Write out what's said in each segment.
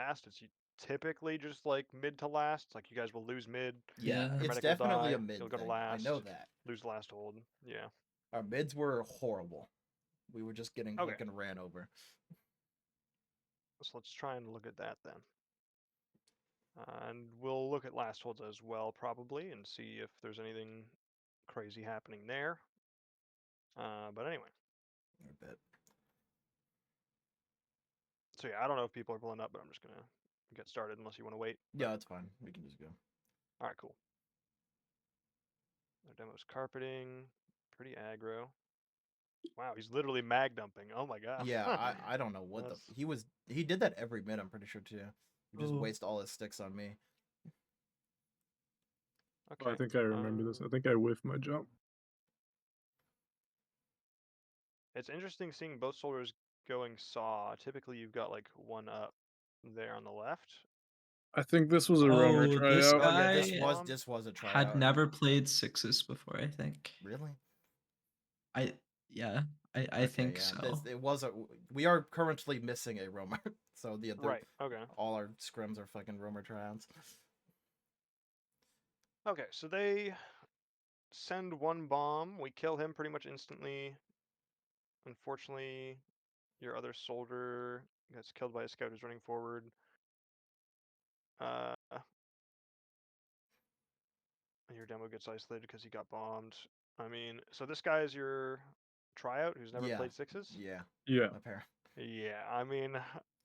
last, it's typically just like mid to last. It's like you guys will lose mid, Yeah, Yeah. your it's medic will definitely a die, mid you'll go to thing. I know last, that. lose the last hold. Yeah. Our mids were horrible. We were just getting Okay. fucking ran over. So let's try and look at that then. And we'll look at last holds as well, probably, and see if there's anything crazy happening there. But anyway. A bit. So yeah, I don't know if people are pulling up, but I'm just gonna get started unless you want to wait. Yeah, that's fine. We can just go. All right, cool. Their demo's carpeting, pretty aggro. Wow, he's literally mag dumping. Oh my god. Yeah, I don't know what the That's he did that every mid. I'm pretty sure too. He just Oh, waste all his sticks on me. I okay. think I remember this. I think I whiffed my jump. It's interesting seeing both soldiers going saw. Typically, you've got like one up there on the left. I think this was a roamer Maybe Oh, you tryout. got Oh the yeah, gas guy bomb. this was a had tryout. never played sixes before, I think. Really? I yeah, I Okay, think yeah. so. It was a. We are currently missing a roamer, so Right. Okay. all our scrims are fucking roamer tryouts. Okay. So they send one bomb. We kill him pretty much instantly. Unfortunately, your other soldier gets killed by a scout who's running forward. Uh, your demo gets isolated because he got bombed. I mean, so this guy is your tryout who's never Yeah, played sixes? yeah. Yeah. Apparently. Yeah, I mean,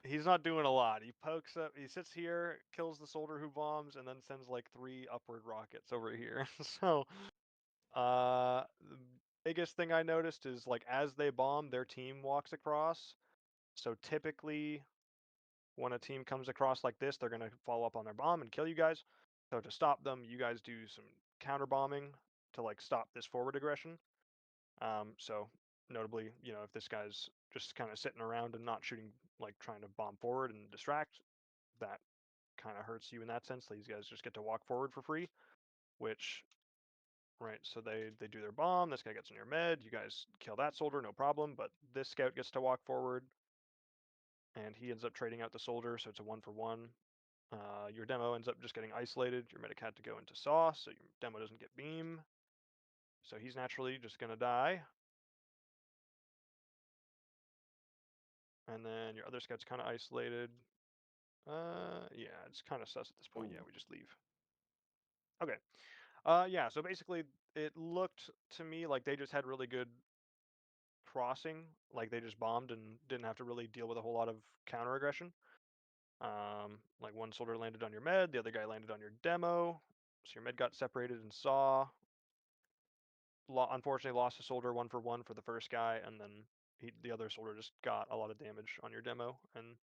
he's not doing a lot. He pokes up, he sits here, kills the soldier who bombs, and then sends like 3 upward rockets over here. So, the biggest thing I noticed is like as they bomb, their team walks across. So typically, when a team comes across like this, they're gonna follow up on their bomb and kill you guys. So to stop them, you guys do some counter bombing to like stop this forward aggression. So notably, if this guy's just kind of sitting around and not shooting, like trying to bomb forward and distract, that kind of hurts you in that sense. These guys just get to walk forward for free, which, right, so they do their bomb, this guy gets in your med, you guys kill that soldier, no problem, but this scout gets to walk forward, and he ends up trading out the soldier, so it's a 1-for-1. Your demo ends up just getting isolated, your medic had to go into saw, so your demo doesn't get beam, so he's naturally just going to die. And then your other scout's kind of isolated. Yeah, it's kind of sus at this point. Yeah, we just leave. Okay. Yeah, so basically it looked to me like they just had really good crossing. Like they just bombed and didn't have to really deal with a whole lot of counter aggression. Like one soldier landed on your med, the other guy landed on your demo. So your med got separated and saw. Unfortunately lost a soldier 1-for-1 for the first guy, and then the other soldier just got a lot of damage on your demo, and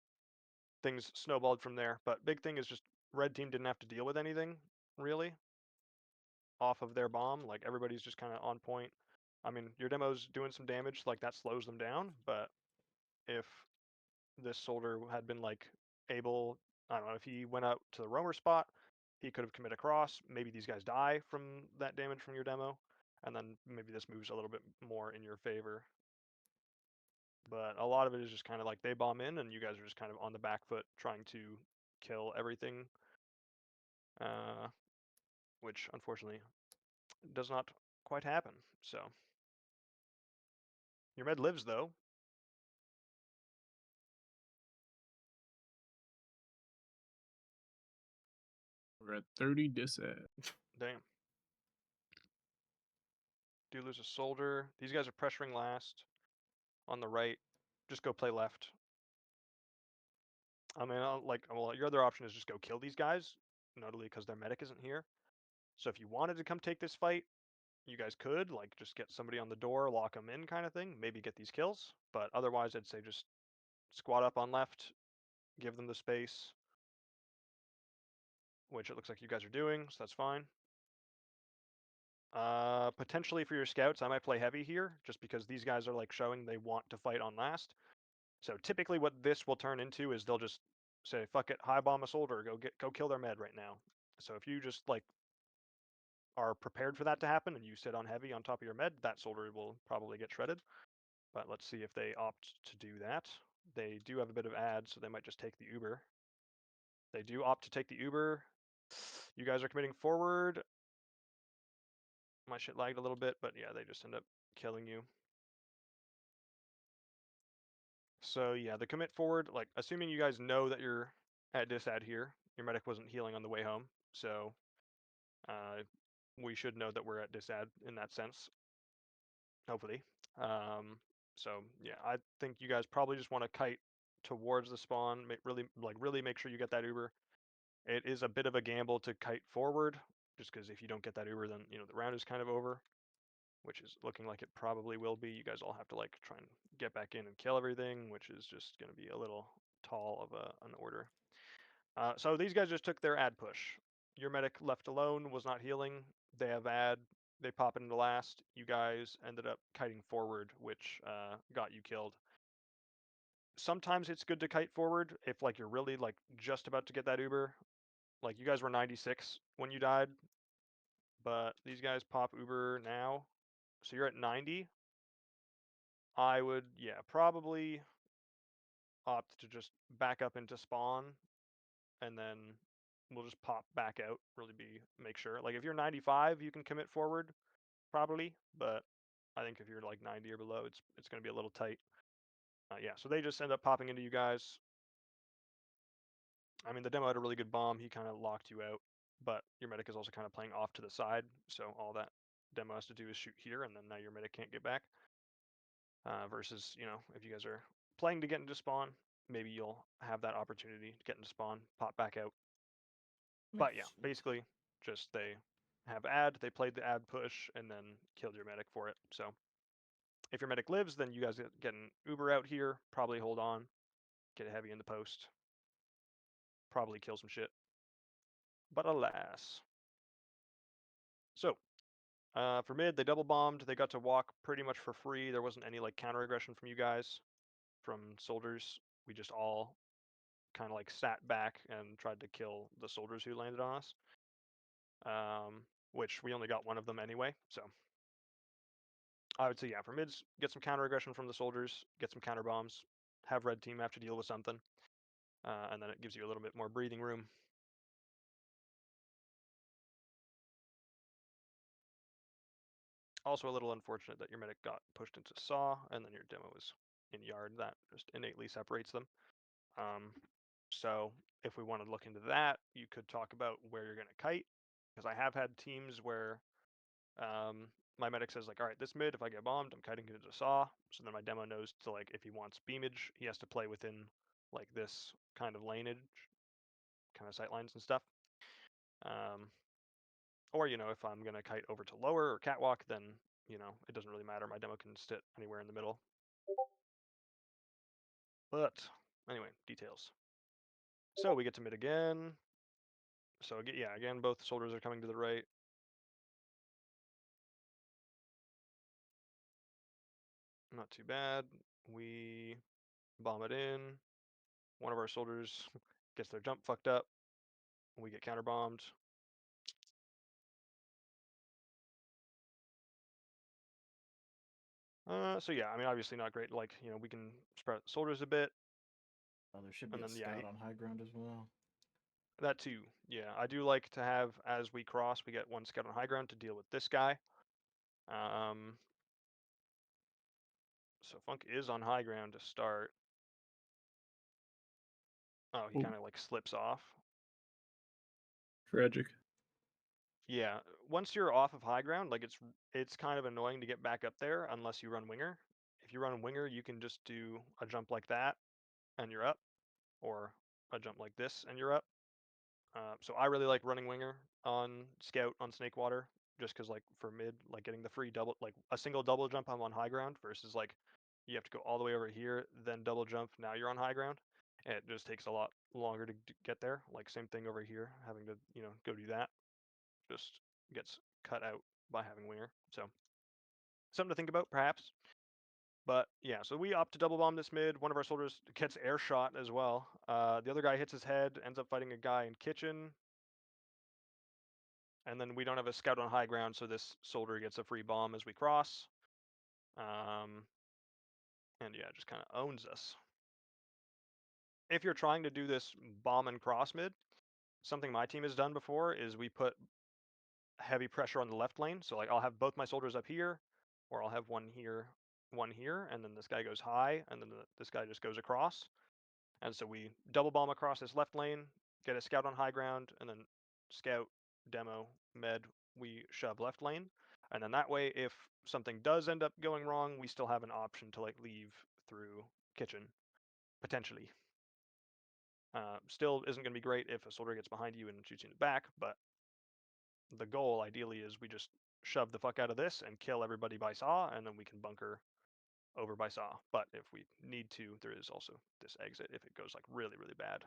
things snowballed from there. But big thing is just red team didn't have to deal with anything really off of their bomb. Like everybody's just kind of on point. I mean, your demo's doing some damage, like that slows them down. But if this soldier had been like able, I don't know, if he went out to the roamer spot, he could have committed a cross. Maybe these guys die from that damage from your demo, and then maybe this moves a little bit more in your favor. But a lot of it is just kind of like they bomb in, and you guys are just kind of on the back foot trying to kill everything, uh, which unfortunately does not quite happen. So your med lives though. We're at 30 disad. Damn. Do lose a soldier. These guys are pressuring last on the right. Just go play left. I mean, well, your other option is just go kill these guys, notably because their medic isn't here. So if you wanted to come take this fight, you guys could, like, just get somebody on the door, lock them in kind of thing, maybe get these kills. But otherwise, I'd say just squat up on left, give them the space, which it looks like you guys are doing, so that's fine. Potentially for your scouts, I might play heavy here, just because these guys are like showing they want to fight on last. So typically, what this will turn into is they'll just say, "Fuck it, high bomb a soldier, go kill their med right now." So if you just like are prepared for that to happen and you sit on heavy on top of your med, that soldier will probably get shredded. But let's see if they opt to do that. They do have a bit of ads, so they might just take the Uber. They do opt to take the Uber. You guys are committing forward. My shit lagged a little bit, but yeah, they just end up killing you. So yeah, the commit forward, like assuming you guys know that you're at disad here, your medic wasn't healing on the way home, so we should know that we're at disad in that sense, hopefully. So yeah, I think you guys probably just want to kite towards the spawn, really make sure you get that Uber. It is a bit of a gamble to kite forward, just because if you don't get that Uber, then the round is kind of over, which is looking like it probably will be. You guys all have to like try and get back in and kill everything, which is just going to be a little tall of an order. So these guys just took their ad push. Your medic left alone was not healing. They have ad. They pop into last. You guys ended up kiting forward, which got you killed. Sometimes it's good to kite forward if like you're really like just about to get that Uber. Like you guys were 96 when you died, but these guys pop Uber now. So you're at 90. I would, yeah, probably opt to just back up into spawn, and then we'll just pop back out, really make sure. Like if you're 95, you can commit forward, probably, but I think if you're like 90 or below, it's going to be a little tight. Yeah, so they just end up popping into you guys. I mean, the demo had a really good bomb. He kind of locked you out, but your medic is also kind of playing off to the side, so all that demo has to do is shoot here, and then now your medic can't get back. Versus, if you guys are playing to get into spawn, maybe you'll have that opportunity to get into spawn, pop back out. But yeah, basically, just they have ad, they played the ad push, and then killed your medic for it. So if your medic lives, then you guys get an Uber out here, probably hold on, get a heavy in the post, probably kill some shit. But alas. So for mid, they double bombed. They got to walk pretty much for free. There wasn't any like counter aggression from you guys, from soldiers. We just all kind of like sat back and tried to kill the soldiers who landed on us. Which we only got one of them anyway. So I would say, yeah, for mids, get some counter aggression from the soldiers, get some counter bombs, have red team have to deal with something, and then it gives you a little bit more breathing room. Also a little unfortunate that your medic got pushed into saw, and then your demo is in yard. That just innately separates them. So if we want to look into that, you could talk about where you're going to kite, because I have had teams where my medic says like, all right, this mid, if I get bombed, I'm kiting into saw. So then my demo knows to like, if he wants beamage, he has to play within like this kind of laneage, kind of sight lines and stuff. Or if I'm gonna kite over to lower or catwalk, then it doesn't really matter. My demo can sit anywhere in the middle. But anyway, details. So we get to mid again. So yeah, again, both soldiers are coming to the right. Not too bad. We bomb it in. One of our soldiers gets their jump fucked up. We get counter bombed. So yeah, I mean, obviously not great. Like, we can spread out the soldiers a bit. Oh, there should be And a then, yeah, scout on high ground as well. that too. Yeah, I do like to have, as we cross, we get one scout on high ground to deal with this guy. So Funk is on high ground to start. Oh, he kind of like slips off. Tragic. Yeah, once you're off of high ground, like it's kind of annoying to get back up there unless you run winger. If you run winger, you can just do a jump like that and you're up, or a jump like this and you're up. So I really like running winger on scout on snakewater, just because like for mid, like getting the free double, like a single double jump, I'm on high ground versus like you have to go all the way over here, then double jump, now you're on high ground. And it just takes a lot longer to get there. Like same thing over here, having to go do that just gets cut out by having winger. So something to think about perhaps. But yeah, so we opt to double bomb this mid. One of our soldiers gets air shot as well. The other guy hits his head, ends up fighting a guy in kitchen. And then we don't have a scout on high ground, so this soldier gets a free bomb as we cross. And yeah, just kind of owns us. if you're trying to do this bomb and cross mid, something my team has done before is we put heavy pressure on the left lane. So like I'll have both my soldiers up here, or I'll have one here, and then this guy goes high, and then this guy just goes across. And so we double bomb across this left lane, get a scout on high ground, and then scout, demo, med, we shove left lane. And then that way, if something does end up going wrong, we still have an option to like leave through kitchen, potentially. Still isn't going to be great if a soldier gets behind you and shoots you in the back, but the goal ideally is we just shove the fuck out of this and kill everybody by saw, and then we can bunker over by saw. But if we need to, there is also this exit if it goes like really, really bad.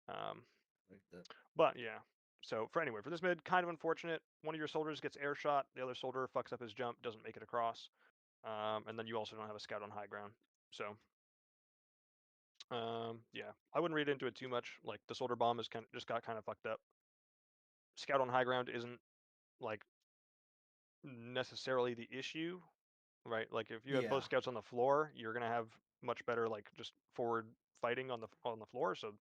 Like that. But yeah, so for this mid, kind of unfortunate. One of your soldiers gets air shot, the other soldier fucks up his jump, doesn't make it across, and then you also don't have a scout on high ground. So yeah, I wouldn't read into it too much. Like the soldier bomb is just got kind of fucked up. Scout on high ground isn't like necessarily the issue, right? Like if you have both Yeah. scouts on the floor, you're gonna have much better like just forward fighting on the floor. So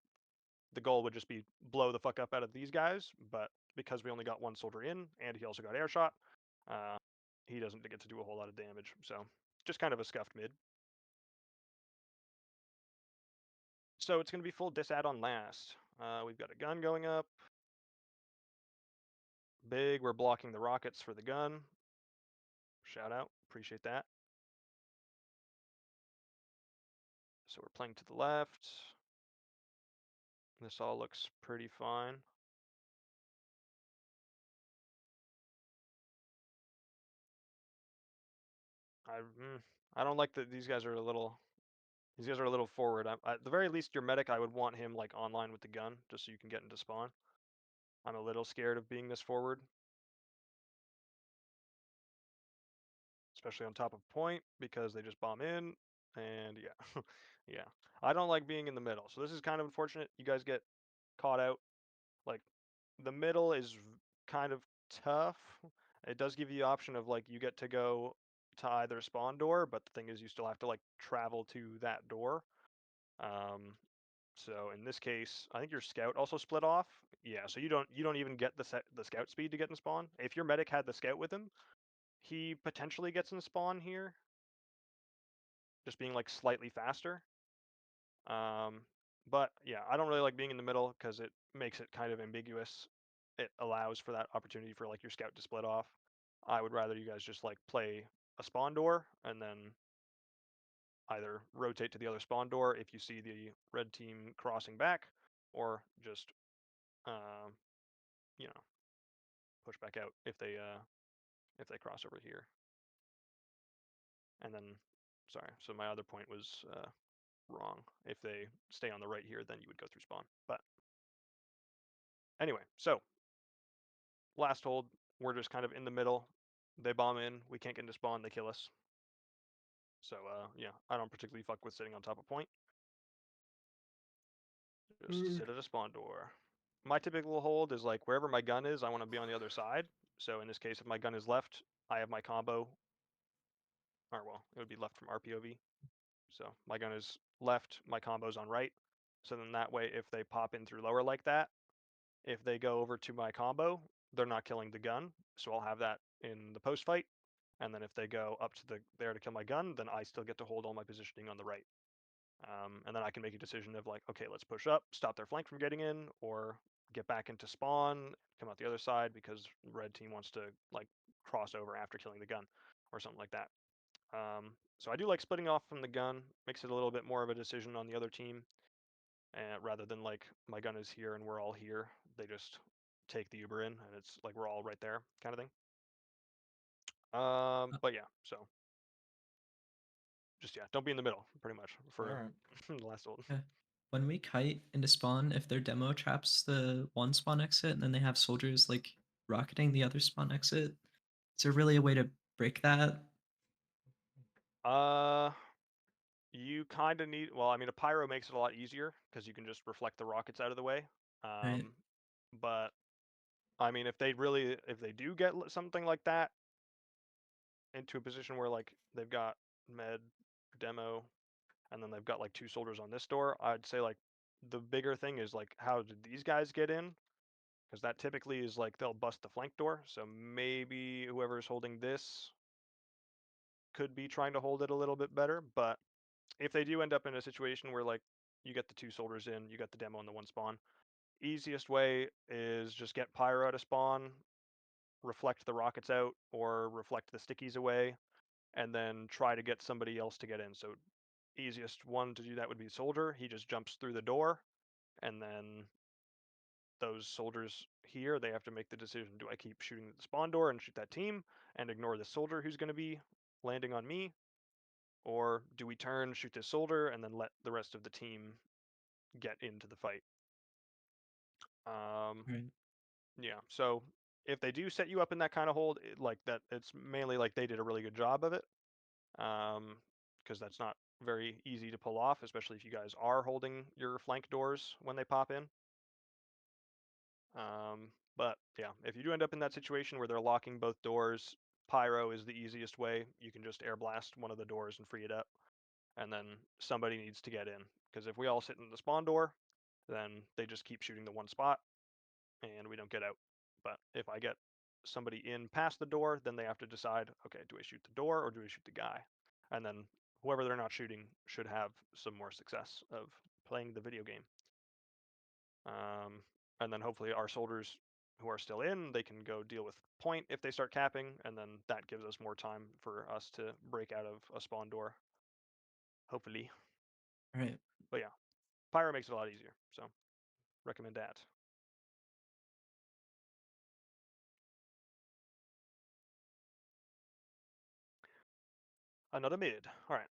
the goal would just be blow the fuck up out of these guys. But because we only got one soldier in, and he also got air shot, uh, he doesn't get to do a whole lot of damage. So just kind of a scuffed mid. So it's gonna be full disad on last. We've got a gun going up. Big, we're blocking the rockets for the gun. Shout out, appreciate that. So we're playing to the left. This all looks pretty fine. I don't like that these guys are a little forward. At the very least, your medic, I would want him like online with the gun, just so you can get into spawn. I'm a little scared of being this forward, especially on top of point, because they just bomb in, and yeah, yeah. I don't like being in the middle, so this is kind of unfortunate. You guys get caught out. Like, the middle is kind of tough. It does give you the option of like you get to go to either spawn door, but the thing is you still have to like travel to that door. So in this case, I think your scout also split off. Yeah, so you don't even get the scout speed to get in spawn. If your medic had the scout with him, he potentially gets in spawn here, just being like slightly faster. But yeah, I don't really like being in the middle because it makes it kind of ambiguous. It allows for that opportunity for like your scout to split off. I would rather you guys just like play a spawn door and then either rotate to the other spawn door if you see the red team crossing back, or just um, you know, push back out if they cross over here. And then, sorry, so my other point was wrong. If they stay on the right here, then you would go through spawn. But anyway, so last hold, we're just kind of in the middle. They bomb in, we can't get into spawn, they kill us. So yeah, I don't particularly fuck with sitting on top of point. Just sit at a spawn door. My typical hold is like wherever my gun is, I want to be on the other side. So in this case, if my gun is left, I have my combo. Or well, it would be left from RPOV. So my gun is left, my combo's on right. So then that way, if they pop in through lower like that, if they go over to my combo, they're not killing the gun. So I'll have that in the post fight. And then if they go up to there to kill my gun, then I still get to hold all my positioning on the right. And then I can make a decision of like, okay, let's push up, stop their flank from getting in, or get back into spawn, come out the other side because red team wants to like cross over after killing the gun or something like that. So I do like splitting off from the gun, makes it a little bit more of a decision on the other team, rather than like my gun is here and we're all here. They just take the Uber in and it's like we're all right there kind of thing. But yeah, so just yeah, don't be in the middle pretty much for Alright. the last hold. Yeah. When we kite into spawn, if their demo traps the one spawn exit and then they have soldiers like rocketing the other spawn exit, is there really a way to break that? You kind of need, well, I mean, a pyro makes it a lot easier because you can just reflect the rockets out of the way. Right. But I mean, if they do get something like that into a position where like they've got med, demo, and then they've got like 2 soldiers on this door, I'd say like the bigger thing is like how did these guys get in? Because that typically is like they'll bust the flank door. So maybe whoever's holding this could be trying to hold it a little bit better. But if they do end up in a situation where like you get the 2 soldiers in, you got the demo and the 1 spawn, easiest way is just get pyro out of spawn, reflect the rockets out or reflect the stickies away, and then try to get somebody else to get in. So easiest one to do that would be soldier. He just jumps through the door, and then those soldiers here, they have to make the decision: do I keep shooting at the spawn door and shoot that team and ignore the soldier who's going to be landing on me, or do we turn, shoot this soldier, and then let the rest of the team get into the fight? Um, Right. yeah. So if they do set you up in that kind of hold, like that, it's mainly like they did a really good job of it. Because that's not very easy to pull off, especially if you guys are holding your flank doors when they pop in. But yeah, if you do end up in that situation where they're locking both doors, pyro is the easiest way. You can just air blast one of the doors and free it up, and then somebody needs to get in. Because if we all sit in the spawn door, then they just keep shooting the one spot, and we don't get out. But if I get somebody in past the door, then they have to decide, okay, do I shoot the door or do I shoot the guy? And then whoever they're not shooting should have some more success of playing the video game. And then hopefully our soldiers who are still in, they can go deal with point if they start capping, and then that gives us more time for us to break out of a spawn door, hopefully. Right. But yeah, pyro makes it a lot easier, so recommend that. Another mid. All right.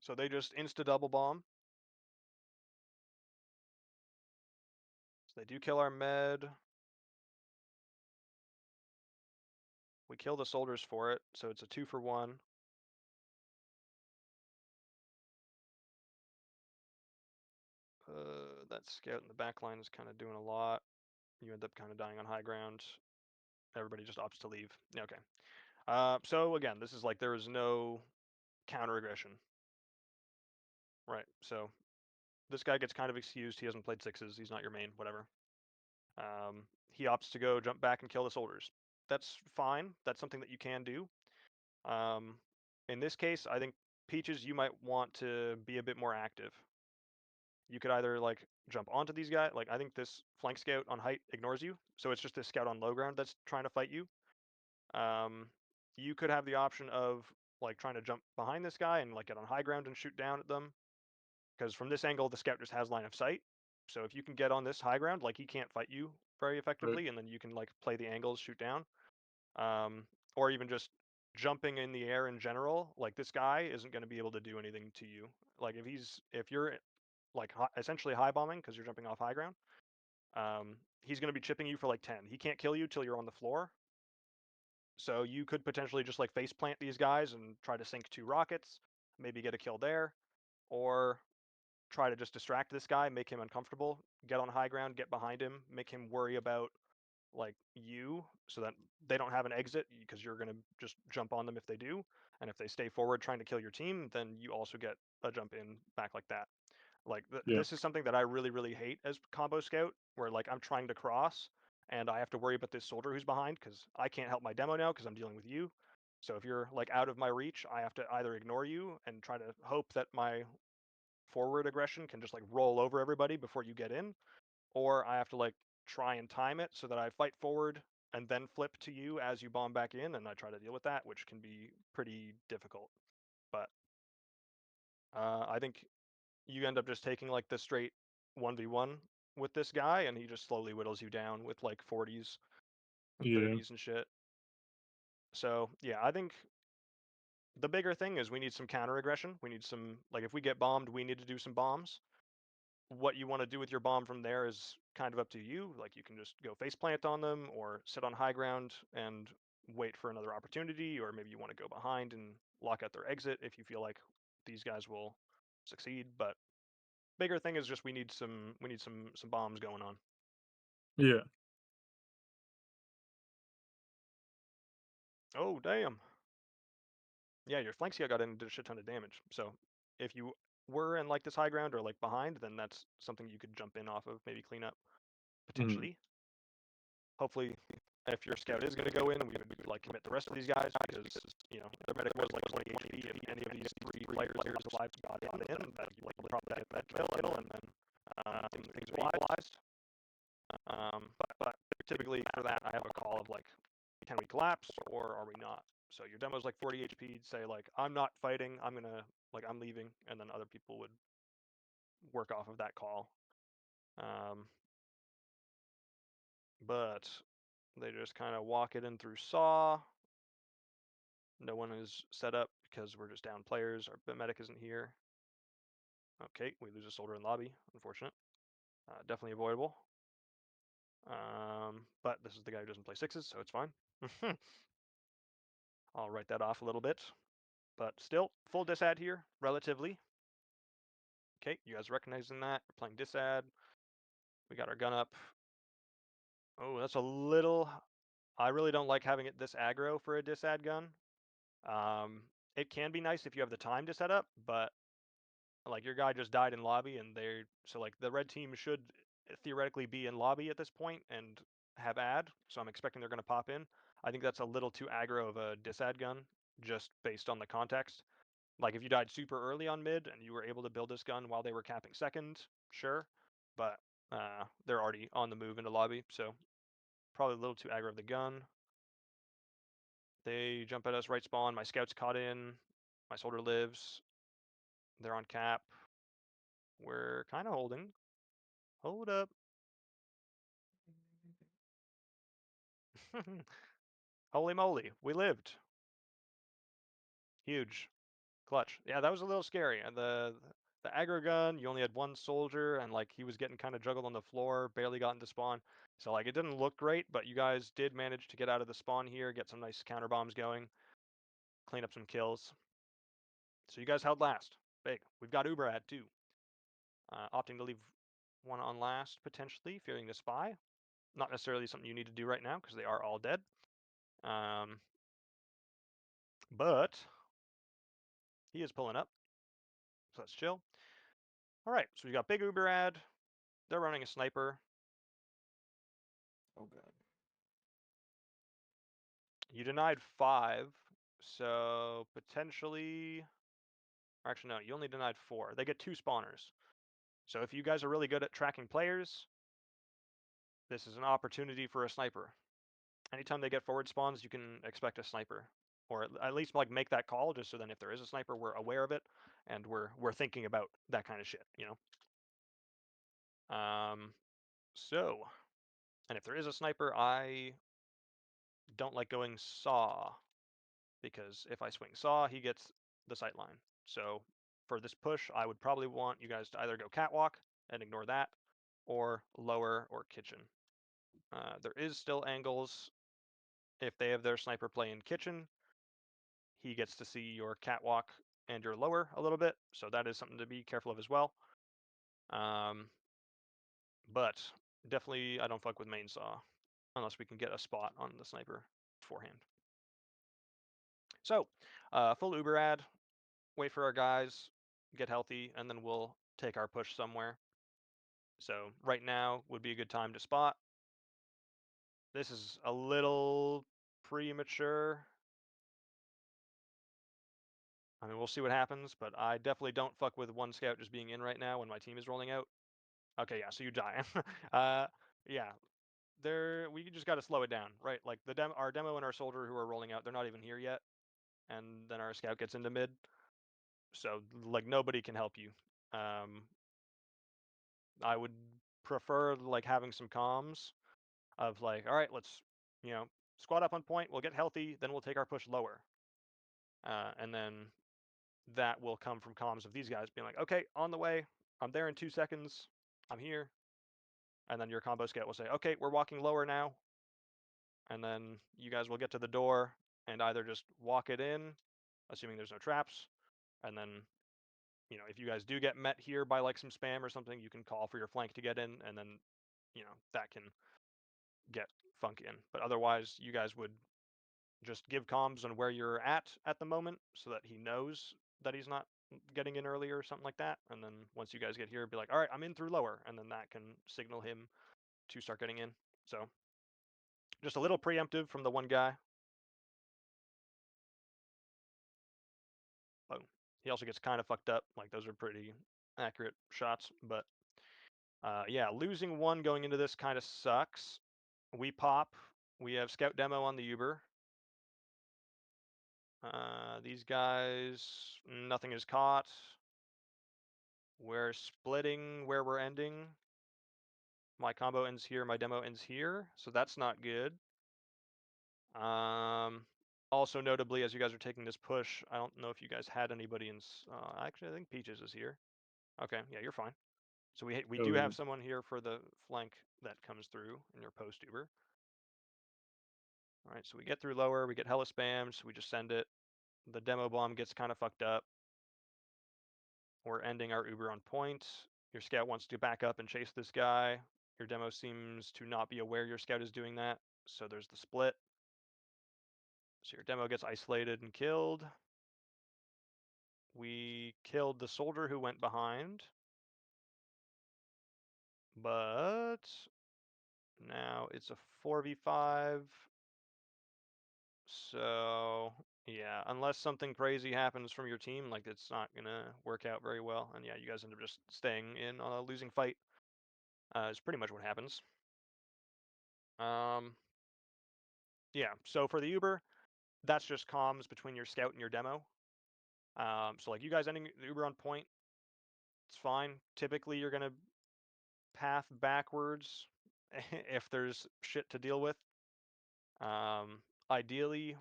So they just insta double bomb. So they do kill our med. We kill the soldiers for it, so it's a 2 for 1. That scout in the back line is kind of doing a lot. You end up kind of dying on high ground. Everybody just opts to leave. Yeah, okay. So again, this is like there is no counter aggression, right? So this guy gets kind of excused. He hasn't played sixes. He's not your main, whatever. He opts to go jump back and kill the soldiers. That's fine. That's something that you can do. Um, in this case, I think Peaches, you might want to be a bit more active. You could either like jump onto these guys. Like I think this flank scout on height ignores you, so it's just this scout on low ground that's trying to fight you. Um, you could have the option of like trying to jump behind this guy and like get on high ground and shoot down at them, because from this angle the scout just has line of sight. So if you can get on this high ground, like he can't fight you very Right. effectively, and then you can like play the angles, shoot down, um, or even just jumping in the air in general. Like this guy isn't going to be able to do anything to you. Like if you're like essentially high bombing because you're jumping off high ground, he's going to be chipping you for like 10. He can't kill you till you're on the floor. So you could potentially just like face plant these guys and try to sink 2 rockets, maybe get a kill there, or try to just distract this guy, make him uncomfortable, get on high ground, get behind him, make him worry about like you so that they don't have an exit because you're going to just jump on them if they do. And if they stay forward trying to kill your team, then you also get a jump in back like that. Like Yeah. this is something that I really, really hate as combo scout, where like I'm trying to cross and I have to worry about this soldier who's behind because I can't help my demo now because I'm dealing with you. So if you're like out of my reach, I have to either ignore you and try to hope that my forward aggression can just like roll over everybody before you get in, or I have to like try and time it so that I fight forward and then flip to you as you bomb back in, and I try to deal with that, which can be pretty difficult. But I think you end up just taking like the straight 1v1 with this guy, and he just slowly whittles you down with like 40s and Yeah. 30s and shit. So yeah, I think the bigger thing is we need some counter aggression. We need some, like, if we get bombed, we need to do some bombs. What you want to do with your bomb from there is kind of up to you. Like you can just go face plant on them or sit on high ground and wait for another opportunity, or maybe you want to go behind and lock out their exit if you feel like these guys will succeed. But bigger thing is just we need some bombs going on. Yeah. Oh, damn. Yeah, your flank scout got in and did a shit ton of damage. So if you were in like this high ground or like behind, then that's something you could jump in off of, maybe clean up potentially. Hopefully, if your scout is going to go in, we could like commit the rest of these guys because their medic was like 20 HP. If any of these three players here just alive got in, that you will probably get that kill, and then things are equalized. But typically for that, I have a call of like, can we collapse or are we not? So your demo's like 40 HP. You'd say like, I'm not fighting. I'm leaving, and then other people would work off of that call. But they just kind of walk it in through saw. No one is set up because we're just down players. Our medic isn't here. Okay, we lose a soldier in lobby. Unfortunate. Definitely avoidable. But this is the guy who doesn't play sixes, so it's fine. I'll write that off a little bit. But still, full disad here, relatively. Okay, you guys recognizing that? We're playing disad. We got our gun up. Oh, that's a little... I really don't like having it this aggro for a disad gun. It can be nice if you have the time to set up, but like your guy just died in lobby, and so like the red team should theoretically be in lobby at this point and have ad. So I'm expecting they're going to pop in. I think that's a little too aggro of a disad gun, just based on the context. Like if you died super early on mid and you were able to build this gun while they were capping second, sure, but they're already on the move into lobby, so probably a little too aggro of the gun. They jump at us right spawn. My scout's caught in. My soldier lives. They're on cap. We're kind of holding. Hold up. Holy moly, we lived. Huge. Clutch. Yeah, that was a little scary. And the aggro gun, you only had one soldier, and like he was getting kind of juggled on the floor, barely got into spawn. So like it didn't look great, but you guys did manage to get out of the spawn here, get some nice counter bombs going, clean up some kills. So you guys held last. Big. We've got Uber ad too. Opting to leave one on last, potentially, fearing the spy. Not necessarily something you need to do right now, because they are all dead. But he is pulling up, so let's chill. All right, so we got big Uber ad. They're running a sniper. Oh god. You denied 5, so potentially... Or actually, no, you only denied 4. They get 2 spawners. So if you guys are really good at tracking players, this is an opportunity for a sniper. Anytime they get forward spawns, you can expect a sniper. Or at least like make that call, just so then if there is a sniper, we're aware of it, and we're thinking about that kind of shit, So, and if there is a sniper, I don't like going saw, because if I swing saw, he gets the sight line. So for this push, I would probably want you guys to either go catwalk and ignore that, or lower or kitchen. There is still angles. If they have their sniper play in kitchen, he gets to see your catwalk and your lower a little bit, so that is something to be careful of as well. But definitely I don't fuck with main saw unless we can get a spot on the sniper beforehand. So, full Uber ad, wait for our guys, get healthy, and then we'll take our push somewhere. So right now would be a good time to spot. This is a little premature. I mean, we'll see what happens, but I definitely don't fuck with one scout just being in right now when my team is rolling out. Okay, yeah, so you die. Yeah, we just got to slow it down, right? Like our demo and our soldier who are rolling out, they're not even here yet, and then our scout gets into mid. So like nobody can help you. I would prefer like having some comms of like, all right, let's squat up on point. We'll get healthy, then we'll take our push lower, and then that will come from comms of these guys being like, okay, on the way. I'm there in 2 seconds. I'm here. And then your combo scout will say, okay, we're walking lower now. And then you guys will get to the door and either just walk it in, assuming there's no traps, and then if you guys do get met here by like some spam or something, you can call for your flank to get in, and then that can get funk in. But otherwise, you guys would just give comms on where you're at the moment so that he knows that he's not getting in earlier or something like that. And then once you guys get here, be like, all right, I'm in through lower. And then that can signal him to start getting in. So just a little preemptive from the one guy. Oh, he also gets kind of fucked up. Like those are pretty accurate shots. But yeah, losing one going into this kind of sucks. We pop. We have scout demo on the Uber. These guys, nothing is caught. We're splitting where we're ending. My combo ends here, my demo ends here, so that's not good. Also notably, as you guys are taking this push, I don't know if you guys had anybody in. Actually, I think Peaches is here. Okay, yeah, you're fine. So we do have someone here for the flank that comes through in your post Uber. All right, so we get through lower, we get hella spammed, so we just send it. The demo bomb gets kind of fucked up. We're ending our Uber on point. Your scout wants to back up and chase this guy. Your demo seems to not be aware your scout is doing that, so there's the split. So your demo gets isolated and killed. We killed the soldier who went behind. But now it's a 4v5. So yeah, unless something crazy happens from your team, like it's not gonna work out very well. And yeah, you guys end up just staying in on a losing fight. Is pretty much what happens. Yeah, so for the Uber, that's just comms between your scout and your demo. So like you guys ending the Uber on point, it's fine. Typically you're gonna path backwards if there's shit to deal with. Ideally,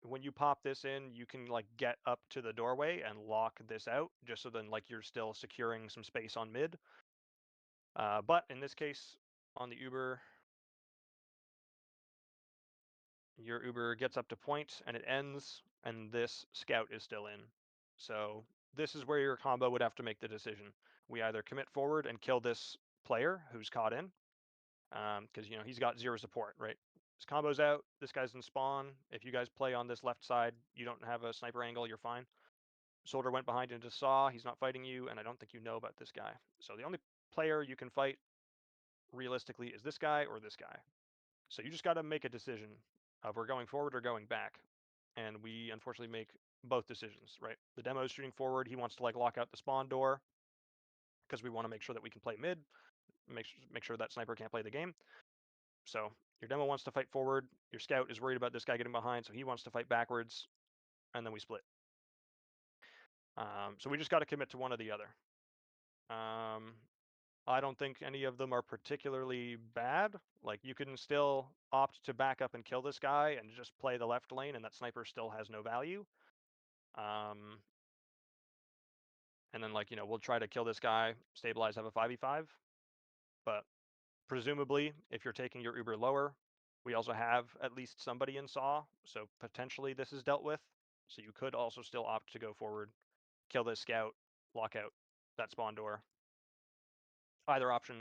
when you pop this in, you can like get up to the doorway and lock this out, just so then like you're still securing some space on mid. But in this case, on the Uber, your Uber gets up to point and it ends, and this scout is still in. So this is where your combo would have to make the decision. We either commit forward and kill this player who's caught in, because he's got 0 support, right? His combo's out. This guy's in spawn. If you guys play on this left side, you don't have a sniper angle. You're fine. Soldier went behind into saw. He's not fighting you, and I don't think you know about this guy. So the only player you can fight realistically is this guy or this guy. So you just got to make a decision of we're going forward or going back. And we unfortunately make both decisions, right? The demo is shooting forward. He wants to like lock out the spawn door because we want to make sure that we can play mid, make sure that sniper can't play the game. So your demo wants to fight forward. Your scout is worried about this guy getting behind, so he wants to fight backwards, and then we split. So we just got to commit to one or the other. I don't think any of them are particularly bad. Like you can still opt to back up and kill this guy and just play the left lane, and that sniper still has no value. And then like we'll try to kill this guy, stabilize, have a 5v5. But presumably, if you're taking your Uber lower, we also have at least somebody in saw, so potentially this is dealt with. So you could also still opt to go forward, kill this scout, lock out that spawn door. Either option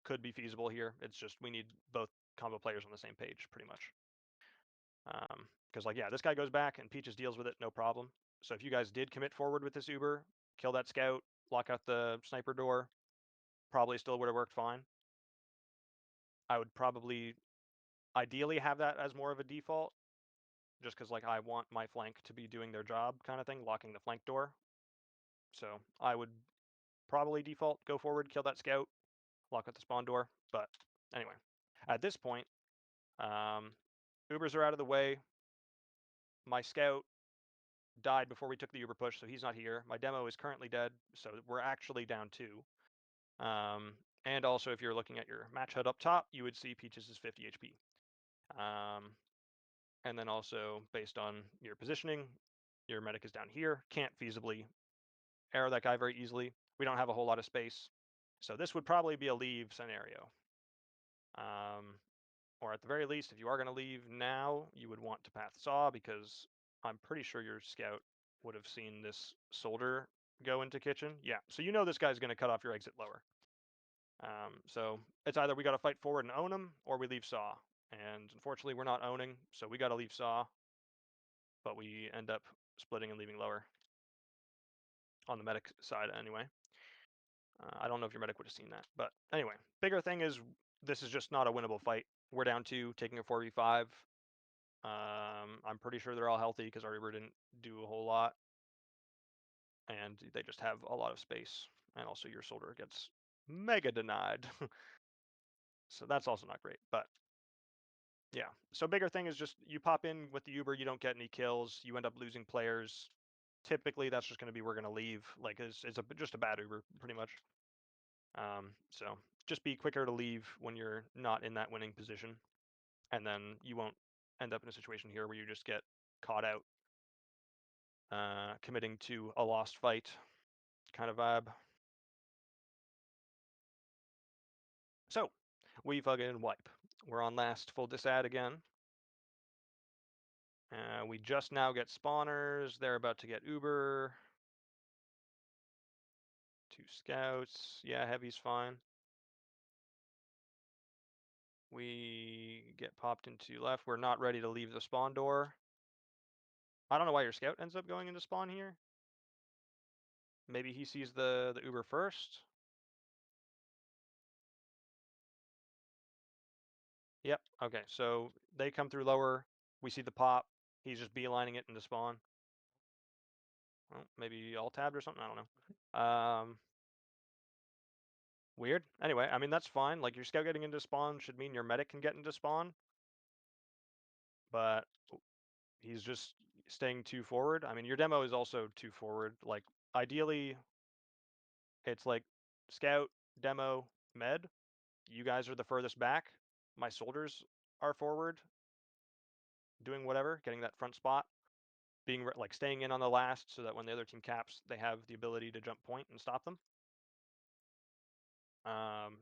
could be feasible here. It's just we need both combo players on the same page, pretty much. Because like, yeah, this guy goes back and Peaches deals with it, no problem. So if you guys did commit forward with this Uber, kill that scout, lock out the sniper door, probably still would have worked fine. I would probably ideally have that as more of a default, just because like I want my flank to be doing their job kind of thing, locking the flank door. So I would probably default, go forward, kill that scout, lock out the spawn door. But anyway, at this point, Ubers are out of the way. My scout died before we took the Uber push, so he's not here. My demo is currently dead, so we're actually down 2. And also, if you're looking at your match HUD up top, you would see Peaches is 50 HP. And then also, based on your positioning, your medic is down here. Can't feasibly arrow that guy very easily. We don't have a whole lot of space. So this would probably be a leave scenario. Or at the very least, if you are going to leave now, you would want to path saw, because I'm pretty sure your scout would have seen this soldier go into kitchen. Yeah, so this guy's going to cut off your exit lower. So it's either we got to fight forward and own him, or we leave saw. And unfortunately, we're not owning, so we got to leave saw. but we end up splitting and leaving lower on the medic side anyway. I don't know if your medic would have seen that, but anyway, bigger thing is this is just not a winnable fight. We're down 2, taking a 4v5. I'm pretty sure they're all healthy because our Uber didn't do a whole lot, and they just have a lot of space. And also your soldier gets mega denied, so that's also not great. But yeah, so bigger thing is just you pop in with the Uber, you don't get any kills, you end up losing players. Typically, that's just going to be we're going to leave. Like it's just a bad Uber pretty much. So just be quicker to leave when you're not in that winning position, and then you won't end up in a situation here where you just get caught out, committing to a lost fight kind of vibe. So we fucking wipe. We're on last full disad again. We just now get spawners. They're about to get Uber. 2 scouts. Yeah, heavy's fine. We get popped into left. We're not ready to leave the spawn door. I don't know why your scout ends up going into spawn here. Maybe he sees the Uber first. Yep. Okay. So they come through lower. We see the pop. He's just beelining it into spawn. Well, maybe all tabbed or something. I don't know. Weird. Anyway, I mean that's fine. Like your scout getting into spawn should mean your medic can get into spawn. But he's just staying 2 forward. I mean your demo is also 2 forward. Like ideally, it's like scout, demo, med. You guys are the furthest back. My soldiers are forward, doing whatever, getting that front spot, being like staying in on the last, so that when the other team caps, they have the ability to jump point and stop them.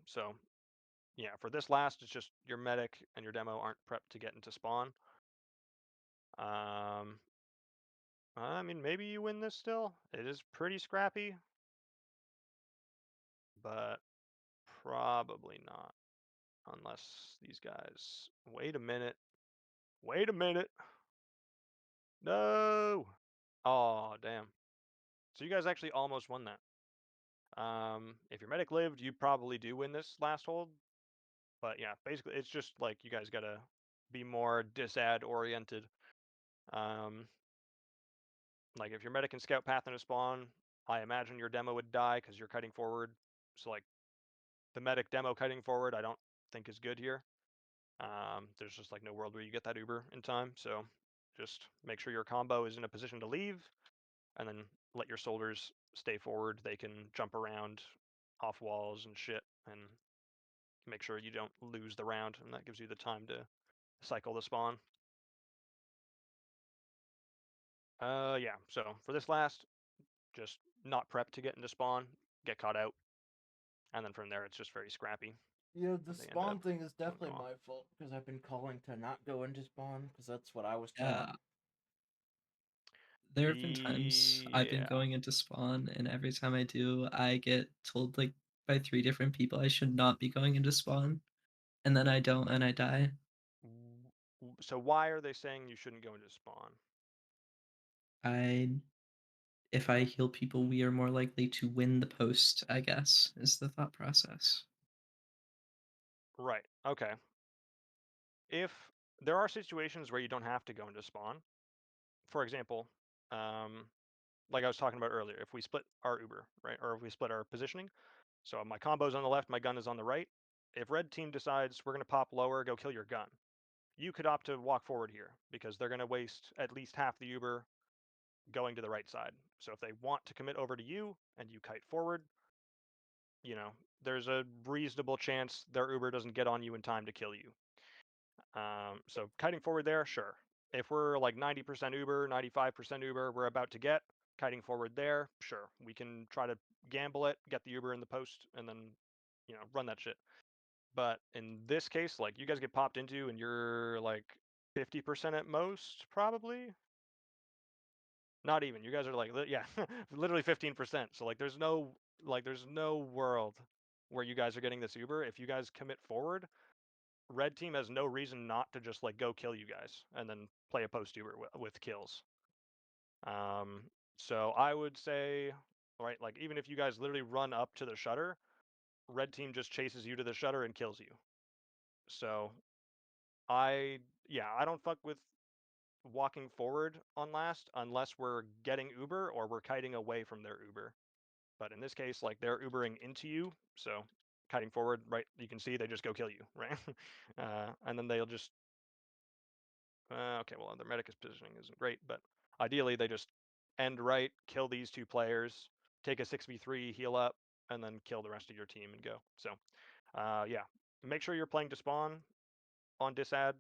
So yeah, for this last, it's just your medic and your demo aren't prepped to get into spawn. I mean, maybe you win this still. It is pretty scrappy, but probably not. Unless these guys... Wait a minute. Wait a minute. No! Oh, damn. So you guys actually almost won that. If your medic lived, you probably do win this last hold. But yeah, basically it's just like you guys gotta be more disad oriented. Like if your medic can scout path into spawn, I imagine your demo would die because you're kiting forward. So like the medic demo kiting forward, I don't think is good here. There's just like no world where you get that Uber in time. So just make sure your combo is in a position to leave, and then let your soldiers stay forward. They can jump around off walls and shit, and make sure you don't lose the round, and that gives you the time to cycle the spawn. Yeah, so for this last, just not prep to get into spawn, get caught out, and then from there it's just very scrappy. Yeah, the They end spawn up thing is killing definitely them all. my fault because I've been calling to not go into spawn because that's what I was Yeah. taught. There have been times I've been Yeah. going into spawn, and every time I do, I get told like by 3 different people I should not be going into spawn, and then I don't, and I die. So why are they saying you shouldn't go into spawn? If I heal people, we are more likely to win the post, I guess, is the thought process. Right. Okay. If there are situations where you don't have to go into spawn, for example, like I was talking about earlier, if we split our Uber, right, or if we split our positioning, so my combo's on the left, my gun is on the right. If red team decides we're going to pop lower, go kill your gun, you could opt to walk forward here because they're going to waste at least half the Uber going to the right side. So if they want to commit over to you and you kite forward, you know, there's a reasonable chance their Uber doesn't get on you in time to kill you. So kiting forward there, sure. If we're like 90% Uber, 95% Uber, we're about to get kiting forward there, sure. We can try to gamble it, get the Uber in the post, and then, you know, run that shit. But in this case, like you guys get popped into and you're like 50% at most, probably. Not even. You guys are like, yeah, literally 15%. So like, there's no world where you guys are getting this Uber. If you guys commit forward, red team has no reason not to just like go kill you guys and then play a post Uber with kills. So I would say, right, like even if you guys literally run up to the shutter, red team just chases you to the shutter and kills you. So I don't fuck with walking forward on last unless we're getting Uber or we're kiting away from their Uber. But in this case, like they're Ubering into you, so kiting forward, right? You can see they just go kill you, right? And then they'll just okay, well their medicus positioning isn't great, but ideally they just end right, kill these two players, take a 6v3, heal up, and then kill the rest of your team and go. So yeah, make sure you're playing to spawn on disad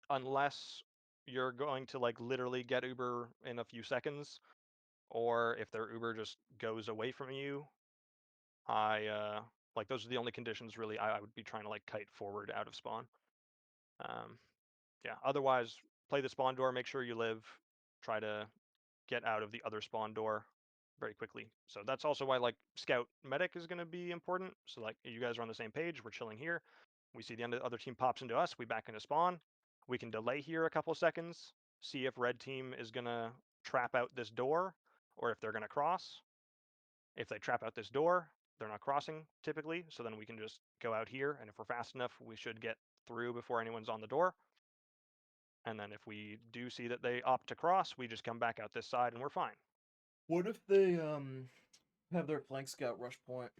unless you're going to like literally get Uber in a few seconds, or if their Uber just goes away from you. Like those are the only conditions really I would be trying to like kite forward out of spawn. Yeah, otherwise play the spawn door, make sure you live, try to get out of the other spawn door very quickly. So that's also why like scout medic is going to be important. So like you guys are on the same page, we're chilling here. We see the other team pops into us, we back into spawn. We can delay here a couple seconds, see if red team is going to trap out this door or if they're going to cross. If they trap out this door, they're not crossing typically, so then we can just go out here, and if we're fast enough, we should get through before anyone's on the door. And then if we do see that they opt to cross, we just come back out this side and we're fine. What if they have their flank scout rush point?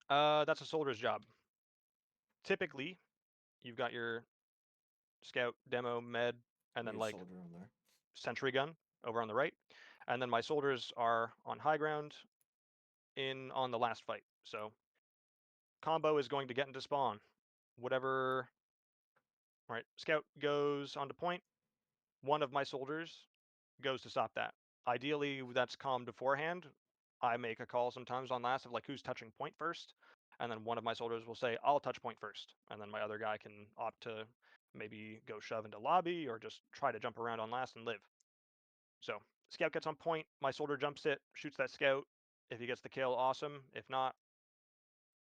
That's a soldier's job. Typically, you've got your scout, demo, med, and then Maybe a like soldier on there. sentry gun over on the right. And then my soldiers are on high ground in on the last fight. So combo is going to get into spawn. Whatever, right? Scout goes onto point. One of my soldiers goes to stop that. Ideally, that's calmed beforehand. I make a call sometimes on last of like who's touching point first, and then one of my soldiers will say, I'll touch point first, and then my other guy can opt to maybe go shove into lobby or just try to jump around on last and live. So scout gets on point, my soldier jumps it, shoots that scout. If he gets the kill, awesome. If not,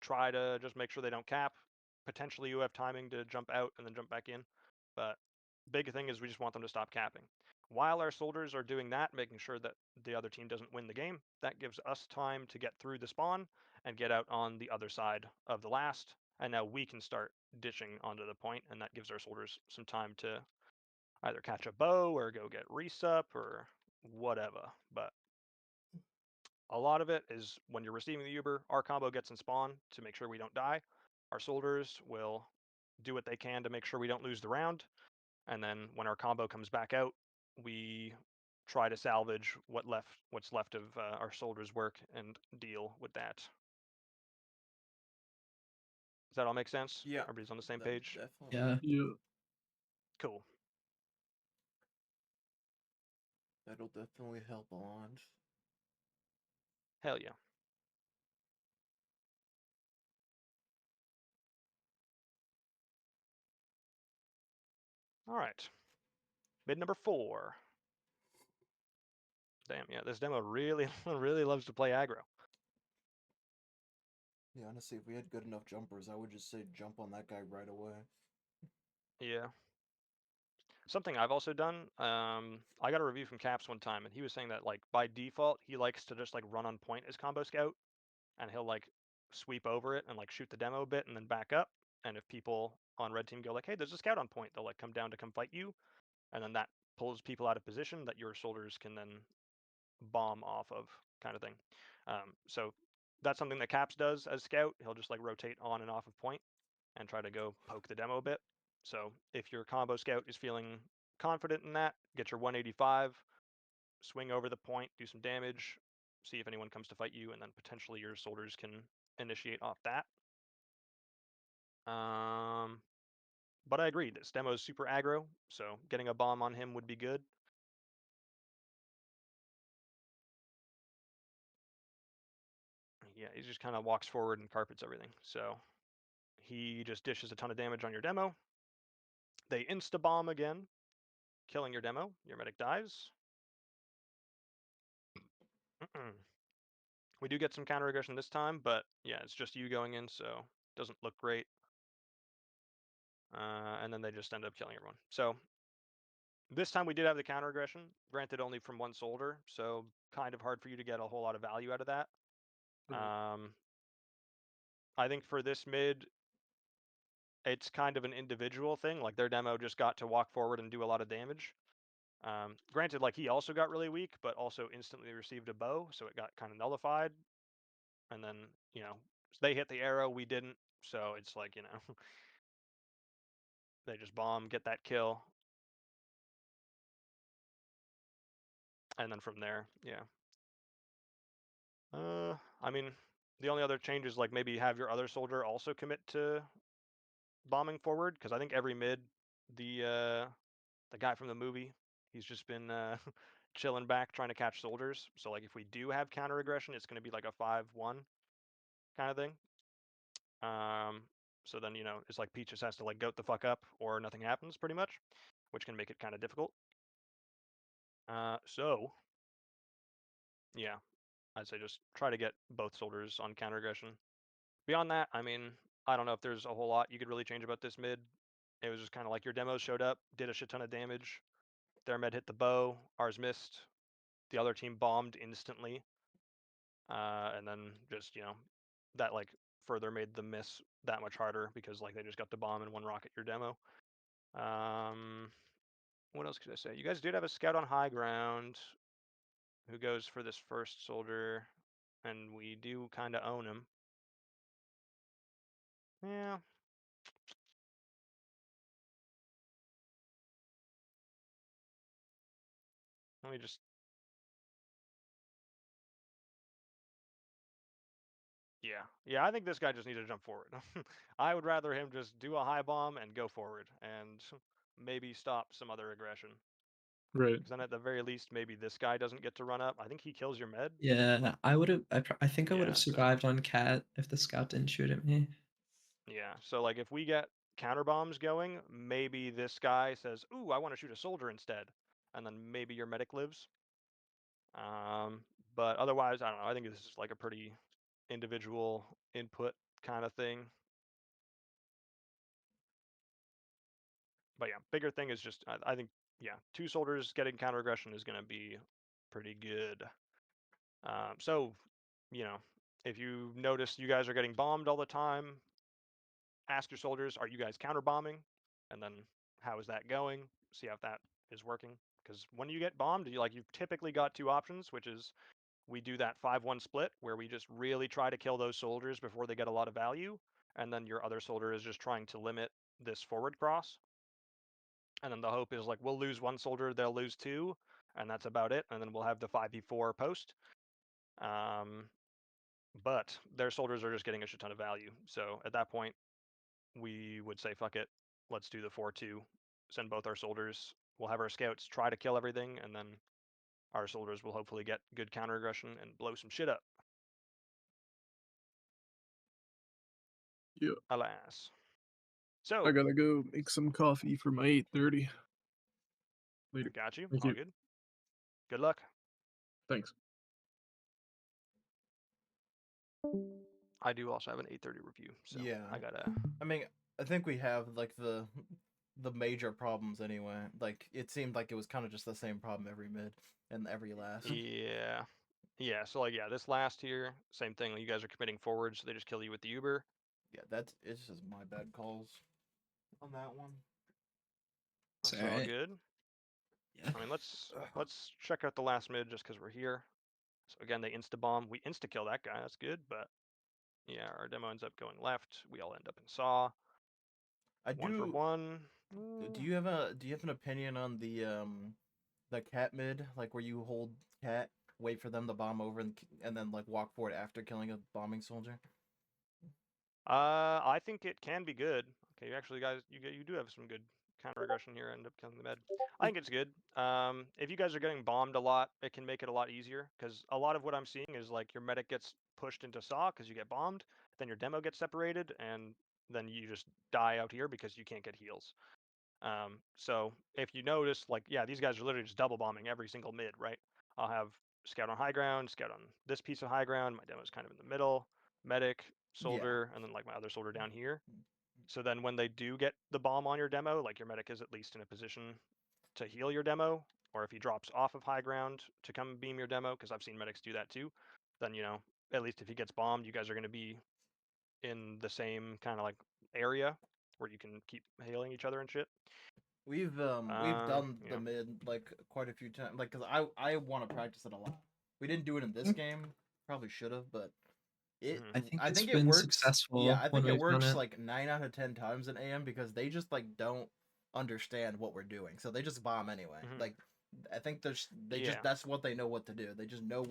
try to just make sure they don't cap. Potentially you have timing to jump out and then jump back in. But big thing is we just want them to stop capping. While our soldiers are doing that, making sure that the other team doesn't win the game, that gives us time to get through the spawn and get out on the other side of the last. And now we can start ditching onto the point, and that gives our soldiers some time to either catch a bow or go get resup or whatever. But a lot of it is when you're receiving the Uber, our combo gets in spawn to make sure we don't die. Our soldiers will do what they can to make sure we don't lose the round. And then when our combo comes back out, we try to salvage what's left of our soldiers' work and deal with that. Does that all make sense? Yeah. Everybody's on the same That page? definitely. Yeah. Cool. That'll definitely help a lot. Hell yeah. All right. Mid number 4. Damn, yeah, this demo really, really loves to play aggro. Yeah, honestly, if we had good enough jumpers, I would just say jump on that guy right away. Yeah. Something I've also done, I got a review from Caps one time, and he was saying that like by default he likes to just like run on point as combo scout, and he'll like sweep over it and like shoot the demo a bit and then back up. And if people on red team go like, hey, there's a scout on point, they'll like come down to come fight you, and then that pulls people out of position that your soldiers can then bomb off of, kind of thing. So that's something that Caps does as scout. He'll just like rotate on and off of point and try to go poke the demo a bit. So if your combo scout is feeling confident in that, get your 185, swing over the point, do some damage, see if anyone comes to fight you, and then potentially your soldiers can initiate off that. But I agree, this demo is super aggro, so getting a bomb on him would be good. Yeah, he just kind of walks forward and carpets everything. So he just dishes a ton of damage on your demo. They insta-bomb again, killing your demo. Your medic dies. We do get some counter aggression this time, but yeah, it's just you going in, so doesn't look great. And then they just end up killing everyone. So This time we did have the counter aggression, granted only from one soldier, so kind of hard for you to get a whole lot of value out of that. Right. I think for this mid, it's kind of an individual thing. Like their demo just got to walk forward and do a lot of damage. Granted, like he also got really weak, but also instantly received a bow, so it got kind of nullified. And then they hit the arrow, we didn't, so it's like they just bomb, get that kill, and then from there, yeah. I mean, the only other change is like maybe have your other soldier also commit to bombing forward, because I think every mid, the guy from the movie, he's just been chilling back trying to catch soldiers. So like if we do have counter aggression, it's going to be like a 5-1 kind of thing. So then it's like Peach just has to like goat the fuck up or nothing happens pretty much, which can make it kind of difficult. So yeah, I'd say just try to get both soldiers on counter aggression. Beyond that, I mean, I don't know if there's a whole lot you could really change about this mid. It was just kind of like your demos showed up, did a shit ton of damage. Their med hit the bow, ours missed. The other team bombed instantly, and then just that like further made the miss that much harder because like they just got the bomb and one rocket your demo. What else could I say? You guys did have a scout on high ground who goes for this first soldier, and we do kind of own him. Yeah. Let me just. Yeah, I think this guy just needs to jump forward. I would rather him just do a high bomb and go forward and maybe stop some other aggression. Right. Because then at the very least, maybe this guy doesn't get to run up. I think he kills your med. Yeah, I would have. I think I would Yeah, have so survived on Cat if the scout didn't shoot at me. yeah, so like if we get counter bombs going, maybe this guy says, "Ooh, I want to shoot a soldier instead," and then maybe your medic lives. But otherwise, I don't know. I think this is like a pretty individual input kind of thing. But yeah, bigger thing is just I think yeah, 2 soldiers getting counter aggression is going to be pretty good. So if you notice you guys are getting bombed all the time, ask your soldiers, are you guys counter bombing? And then how is that going? See if that is working. Because when you get bombed, you've typically got 2 options, which is we do that 5-1 split where we just really try to kill those soldiers before they get a lot of value, and then your other soldier is just trying to limit this forward cross. And then the hope is like we'll lose 1 soldier, they'll lose 2, and that's about it. And then we'll have the 5v4 post. But their soldiers are just getting a shit ton of value. So at that point, we would say fuck it, let's do the 4-2, send both our soldiers. We'll have our scouts try to kill everything, and then our soldiers will hopefully get good counter aggression and blow some shit up. Yeah. Alas. I So gotta go make some coffee for my 8:30. Later. got you. Thank All you. good. Good luck. Thanks. I do also have an 8:30 review, so Yeah. I gotta. I mean, I think we have like the major problems anyway. Like it seemed like it was kind of just the same problem every mid and every last. Yeah. Yeah, so like this last here, same thing. You guys are committing forward, so they just kill you with the Uber. Yeah, it's just my bad calls on that one. It's That's all alright. good. Yeah. I mean, let's check out the last mid just because we're here. So again, they insta bomb. We insta kill that guy. That's good, but yeah, our demo ends up going left. We all end up in saw. I 1 for do. 1. Do you have an opinion on the cat mid, like where you hold cat, wait for them to bomb over and then like walk forward after killing a bombing soldier? I think it can be good. Okay, actually, guys, you do have some good counter aggression here. End up killing the med. I think it's good. If you guys are getting bombed a lot, it can make it a lot easier because a lot of what I'm seeing is like your medic gets pushed into saw because you get bombed, then your demo gets separated, and then you just die out here because you can't get heals. So if you notice, like, yeah, these guys are literally just double bombing every single mid, right? I'll have scout on high ground, scout on this piece of high ground. My demo's kind of in the middle, medic, Yeah. soldier, and then like my other soldier down here. So then when they do get the bomb on your demo, like your medic is at least in a position to heal your demo, or if he drops off of high ground to come beam your demo, because I've seen medics do that too, then at least if he gets bombed, you guys are going to be in the same kind of like area where you can keep healing each other and shit. We've done the Yeah. mid like quite a few times, like because I want to practice it a lot. We didn't do it in this Mm. game. Probably should have, but it. Mhm. I think I it's think it been works. successful Yeah, I when think it we've done works it. like 9 out of 10 times in AM because they just like don't understand what we're doing, so they just bomb anyway. Mhm. Like I think they Yeah. just that's what they know what to do. They just know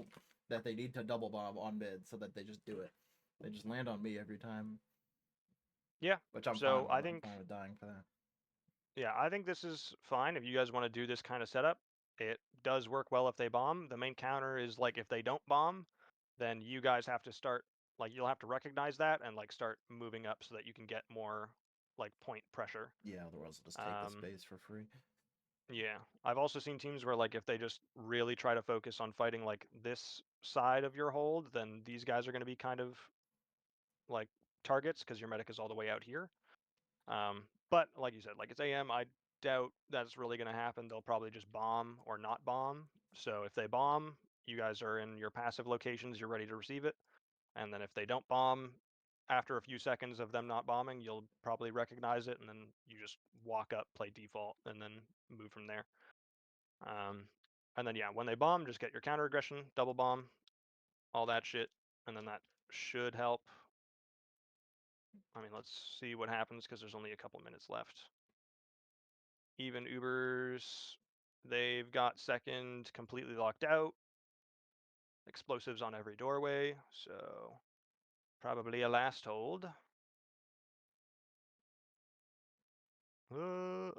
that they need to double bomb on mid, so that they just do it. They just land on me every time, Yeah. which I'm So fine I with. I'm think fine with dying for that. Yeah, I think this is fine if you guys want to do this kind of setup. It does work well if they bomb. The main counter is like if they don't bomb, then you guys have to start like you'll have to recognize that and like start moving up so that you can get more like point pressure. Yeah, otherwise I'll just take the Um, space for free. yeah, I've also seen teams where like if they just really try to focus on fighting like this side of your hold, then these guys are going to be kind of like targets because your medic is all the way out here. But like you said, like it's AM, I doubt that's really going to happen. They'll probably just bomb or not bomb. So if they bomb, you guys are in your passive locations, you're ready to receive it. And then if they don't bomb, after a few seconds of them not bombing, you'll probably recognize it, and then you just walk up, play default, and then move from there. And then yeah, when they bomb, just get your counter aggression, double bomb, all that shit, and then that should help. I mean, let's see what happens because there's only a couple minutes left. Even Ubers, they've got second completely locked out. Explosives on every doorway, so probably a last hold. Alright.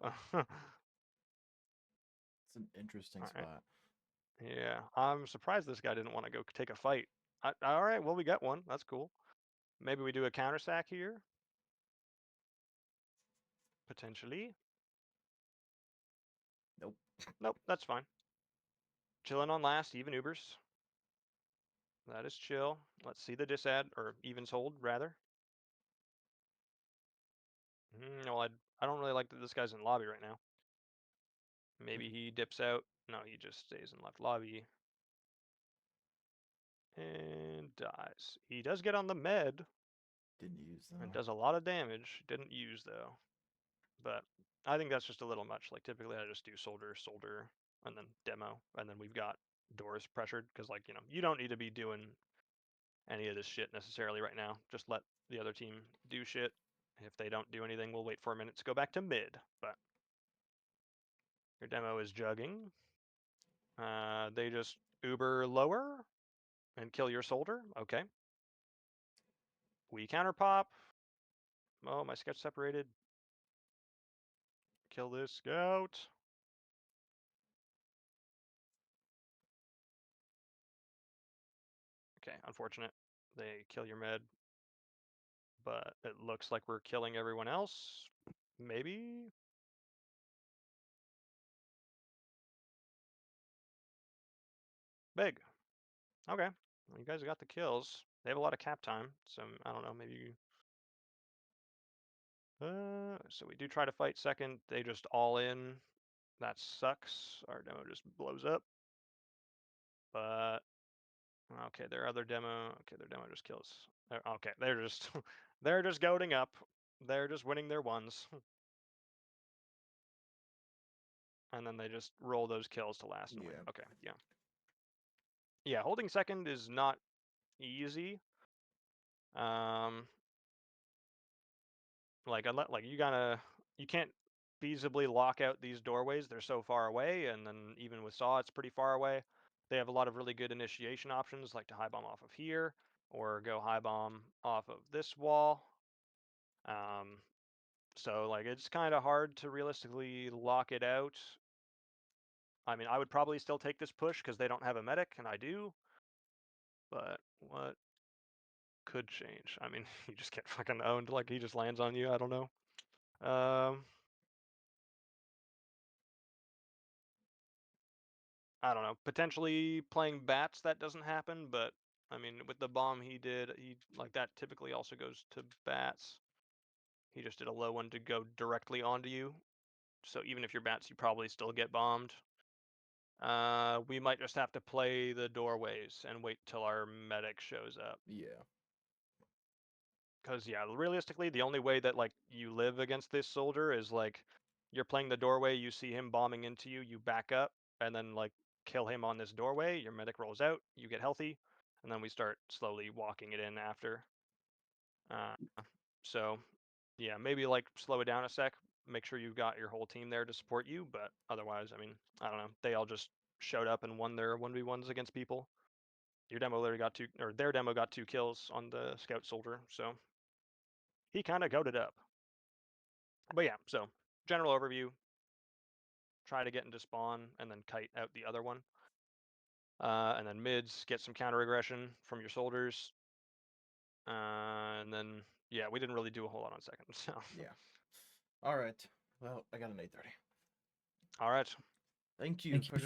It's an interesting spot. Yeah, I'm surprised this guy didn't want to go take a fight. Alright, well, we got one. That's cool. Maybe we do a counter sack here. Potentially. Nope. Nope, that's fine. Chilling on last, even Ubers. That is chill. Let's see the disad, or evens hold, rather. Well, I don't really like that this guy's in lobby right now. Maybe he dips out. No, he just stays in left lobby. And dies. He does get on the med Didn't use and though. does a lot of damage. Didn't use though. But I think that's just a little much. Like typically I just do soldier, and then demo. And then we've got doors pressured. Because like, you don't need to be doing any of this shit necessarily right now. Just let the other team do shit. If they don't do anything, we'll wait for a minute to go back to mid. But your demo is jugging. They just Uber lower and kill your soldier. Okay. We counter pop. Oh, my sketch separated. Kill this scout. Okay, unfortunate. They kill your med. But it looks like we're killing everyone else. Maybe? Big. Okay. Well, you guys got the kills. They have a lot of cap time, so I don't know, maybe you... so we do try to fight second. They just all in. That sucks. Our demo just blows up. But okay, their other demo. Okay, their demo just kills. Okay, they're just they're just goading up. They're just winning their ones, and then they just roll those kills to last and win. Yeah. Okay, yeah, yeah. Holding second is not easy. Like you can't feasibly lock out these doorways. They're so far away, and then even with Saw, it's pretty far away. They have a lot of really good initiation options, like to high bomb off of here, or go high bomb off of this wall. So like it's kind of hard to realistically lock it out. I mean, I would probably still take this push because they don't have a medic, and I do. But what could change? I mean, you just get fucking owned. Like he just lands on you. I don't know. I don't know. Potentially playing bats, that doesn't happen, but I mean, with the bomb he did, he like that typically also goes to bats. He just did a low one to go directly onto you, so even if you're bats, you probably still get bombed. We might just have to play the doorways and wait till our medic shows up. Yeah. Because yeah, realistically, the only way that like you live against this soldier is like you're playing the doorway, you see him bombing into you, you back up, and then like kill him on this doorway. Your medic rolls out, you get healthy, and then we start slowly walking it in after. So yeah, maybe like slow it down a sec. Make sure you've got your whole team there to support you, but otherwise, I mean, I don't know. They all just showed up and won their 1v1s against people. Your demo literally got two, or their demo got 2 kills on the scout soldier, so he kind of goated up. But yeah, so general overview. Try to get into spawn and then kite out the other one. And then mids, get some counter aggression from your soldiers. And then yeah, we didn't really do a whole lot on second. So Yeah. All right. Well, I got an 8:30. all right. Thank you Thank for you. joining.